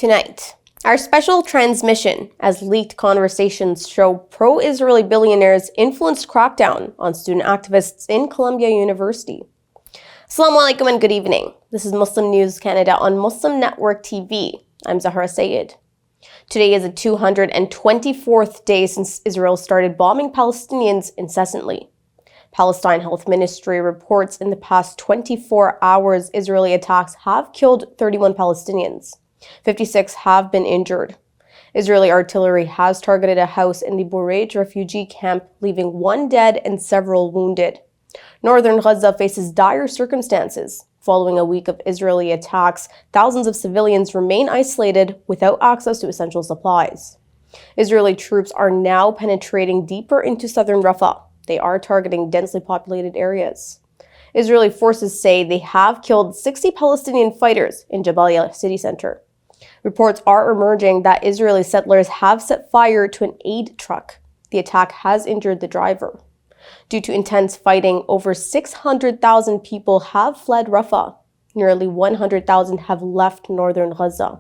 Tonight, our special transmission as leaked conversations show pro-Israeli billionaires influenced crackdown on student activists in Columbia University. Assalamu alaikum and good evening. This is Muslim News Canada on Muslim Network TV. I'm Zahra Sayed. Today is the 224th day since Israel started bombing Palestinians incessantly. Palestine Health Ministry reports in the past 24 hours, Israeli attacks have killed 31 Palestinians. 56 have been injured. Israeli artillery has targeted a house in the Burej refugee camp, leaving 1 dead and several wounded. Northern Gaza faces dire circumstances. Following a week of Israeli attacks, thousands of civilians remain isolated without access to essential supplies. Israeli troops are now penetrating deeper into southern Rafah. They are targeting densely populated areas. Israeli forces say they have killed 60 Palestinian fighters in Jabalia city center. Reports are emerging that Israeli settlers have set fire to an aid truck. The attack has injured the driver. Due to intense fighting, over 600,000 people have fled Rafah. Nearly 100,000 have left northern Gaza.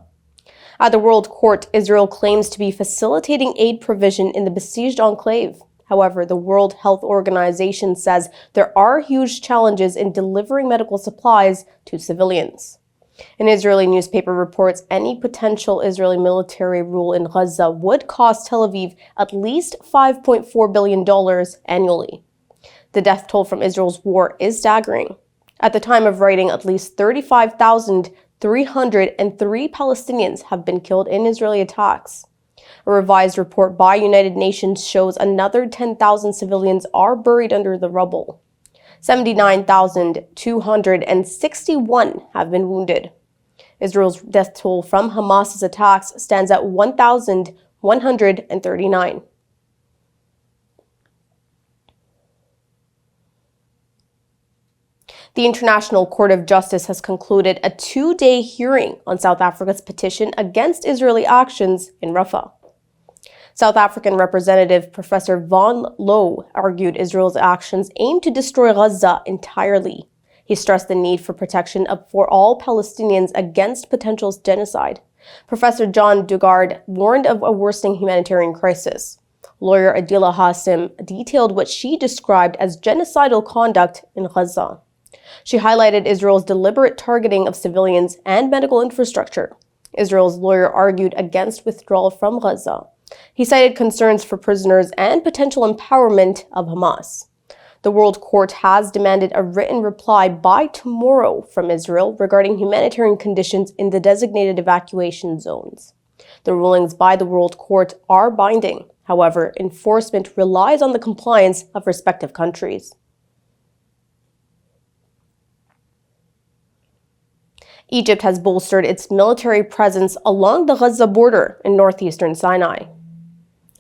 At the World Court, Israel claims to be facilitating aid provision in the besieged enclave. However, the World Health Organization says there are huge challenges in delivering medical supplies to civilians. An Israeli newspaper reports any potential Israeli military rule in Gaza would cost Tel Aviv at least $5.4 billion annually. The death toll from Israel's war is staggering. At the time of writing, at least 35,303 Palestinians have been killed in Israeli attacks. A revised report by United Nations shows another 10,000 civilians are buried under the rubble. 79,261 have been wounded. Israel's death toll from Hamas's attacks stands at 1,139. The International Court of Justice has concluded a 2-day hearing on South Africa's petition against Israeli actions in Rafah. South African Representative Professor Von Low argued Israel's actions aim to destroy Gaza entirely. He stressed the need for protection for all Palestinians against potential genocide. Professor John Dugard warned of a worsening humanitarian crisis. Lawyer Adila Hassim detailed what she described as genocidal conduct in Gaza. She highlighted Israel's deliberate targeting of civilians and medical infrastructure. Israel's lawyer argued against withdrawal from Gaza. He cited concerns for prisoners and potential empowerment of Hamas. The World Court has demanded a written reply by tomorrow from Israel regarding humanitarian conditions in the designated evacuation zones. The rulings by the World Court are binding. However, enforcement relies on the compliance of respective countries. Egypt has bolstered its military presence along the Gaza border in northeastern Sinai.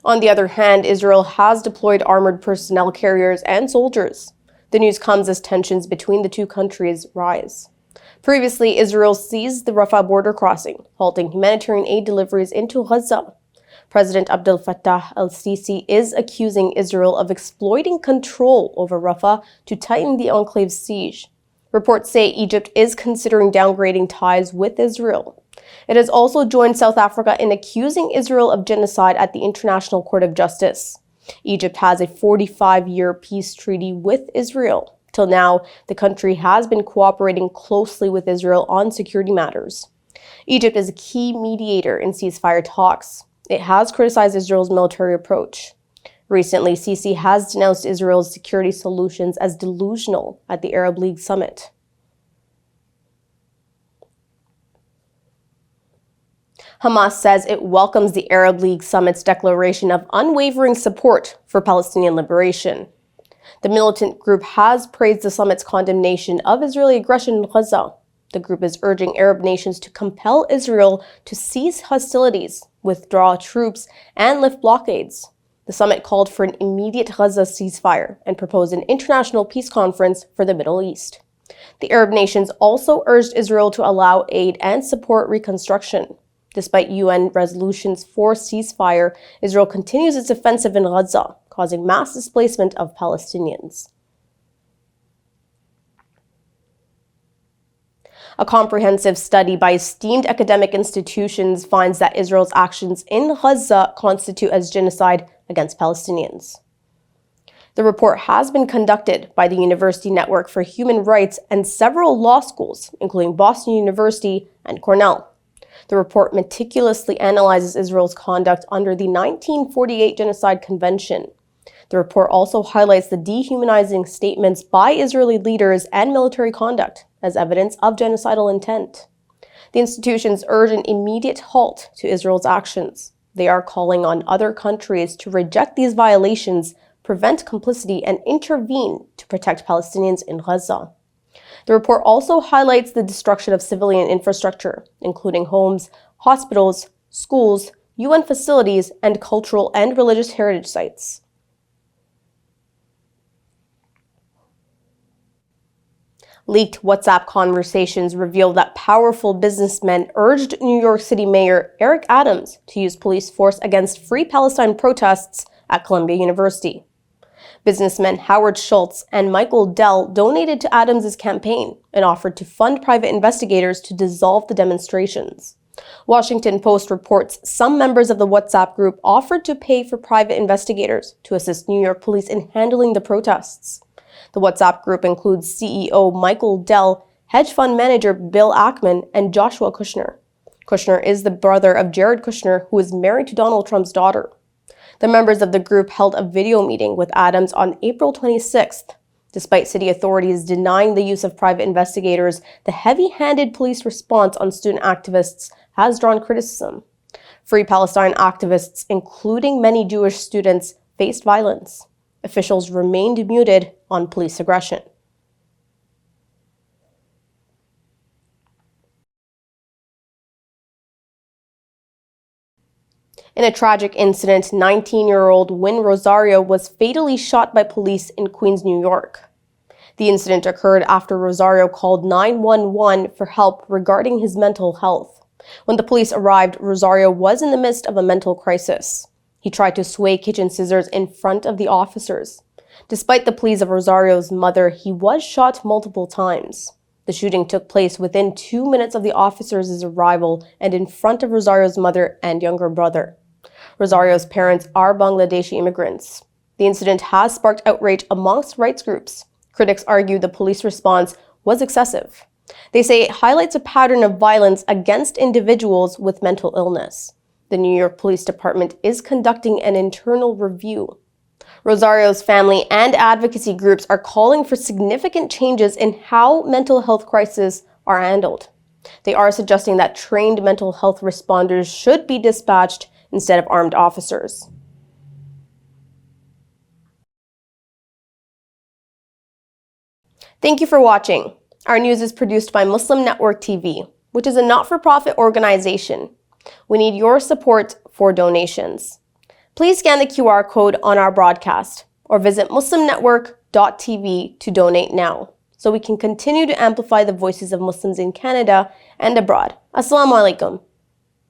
On the other hand, Israel has deployed armored personnel carriers and soldiers. The news comes as tensions between the two countries rise. Previously, Israel seized the Rafah border crossing, halting humanitarian aid deliveries into Gaza. President Abdel Fattah al-Sisi is accusing Israel of exploiting control over Rafah to tighten the enclave's siege. Reports say Egypt is considering downgrading ties with Israel. It has also joined South Africa in accusing Israel of genocide at the International Court of Justice. Egypt has a 45-year peace treaty with Israel. Till now, the country has been cooperating closely with Israel on security matters. Egypt is a key mediator in ceasefire talks. It has criticized Israel's military approach. Recently, Sisi has denounced Israel's security solutions as delusional at the Arab League summit. Hamas says it welcomes the Arab League summit's declaration of unwavering support for Palestinian liberation. The militant group has praised the summit's condemnation of Israeli aggression in Gaza. The group is urging Arab nations to compel Israel to cease hostilities, withdraw troops, and lift blockades. The summit called for an immediate Gaza ceasefire and proposed an international peace conference for the Middle East. The Arab nations also urged Israel to allow aid and support reconstruction. Despite UN resolutions for ceasefire, Israel continues its offensive in Gaza, causing mass displacement of Palestinians. A comprehensive study by esteemed academic institutions finds that Israel's actions in Gaza constitute as genocide against Palestinians. The report has been conducted by the University Network for Human Rights and several law schools, including Boston University and Cornell. The report meticulously analyzes Israel's conduct under the 1948 Genocide Convention. The report also highlights the dehumanizing statements by Israeli leaders and military conduct as evidence of genocidal intent. The institutions urge an immediate halt to Israel's actions. They are calling on other countries to reject these violations, prevent complicity, and intervene to protect Palestinians in Gaza. The report also highlights the destruction of civilian infrastructure, including homes, hospitals, schools, UN facilities, and cultural and religious heritage sites. Leaked WhatsApp conversations revealed that powerful businessmen urged New York City Mayor Eric Adams to use police force against Free Palestine protests at Columbia University. Businessmen Howard Schultz and Michael Dell donated to Adams' campaign and offered to fund private investigators to dissolve the demonstrations. Washington Post reports some members of the WhatsApp group offered to pay for private investigators to assist New York police in handling the protests. The WhatsApp group includes CEO Michael Dell, hedge fund manager Bill Ackman, and Joshua Kushner. Kushner is the brother of Jared Kushner, who is married to Donald Trump's daughter. The members of the group held a video meeting with Adams on April 26th. Despite city authorities denying the use of private investigators, the heavy-handed police response on student activists has drawn criticism. Free Palestine activists, including many Jewish students, faced violence. Officials remained muted on police aggression. In a tragic incident, 19-year-old Wynn Rosario was fatally shot by police in Queens, New York. The incident occurred after Rosario called 911 for help regarding his mental health. When the police arrived, Rosario was in the midst of a mental crisis. He tried to sway kitchen scissors in front of the officers. Despite the pleas of Rosario's mother, he was shot multiple times. The shooting took place within 2 minutes of the officers' arrival and in front of Rosario's mother and younger brother. Rosario's parents are Bangladeshi immigrants. The incident has sparked outrage amongst rights groups. Critics argue the police response was excessive. They say it highlights a pattern of violence against individuals with mental illness. The New York Police Department is conducting an internal review. Rosario's family and advocacy groups are calling for significant changes in how mental health crises are handled. They are suggesting that trained mental health responders should be dispatched instead of armed officers. Thank you for watching. Our news is produced by Muslim Network TV, which is a not-for-profit organization. We need your support for donations. Please scan the QR code on our broadcast or visit muslimnetwork.tv to donate now so we can continue to amplify the voices of Muslims in Canada and abroad. Assalamu alaikum.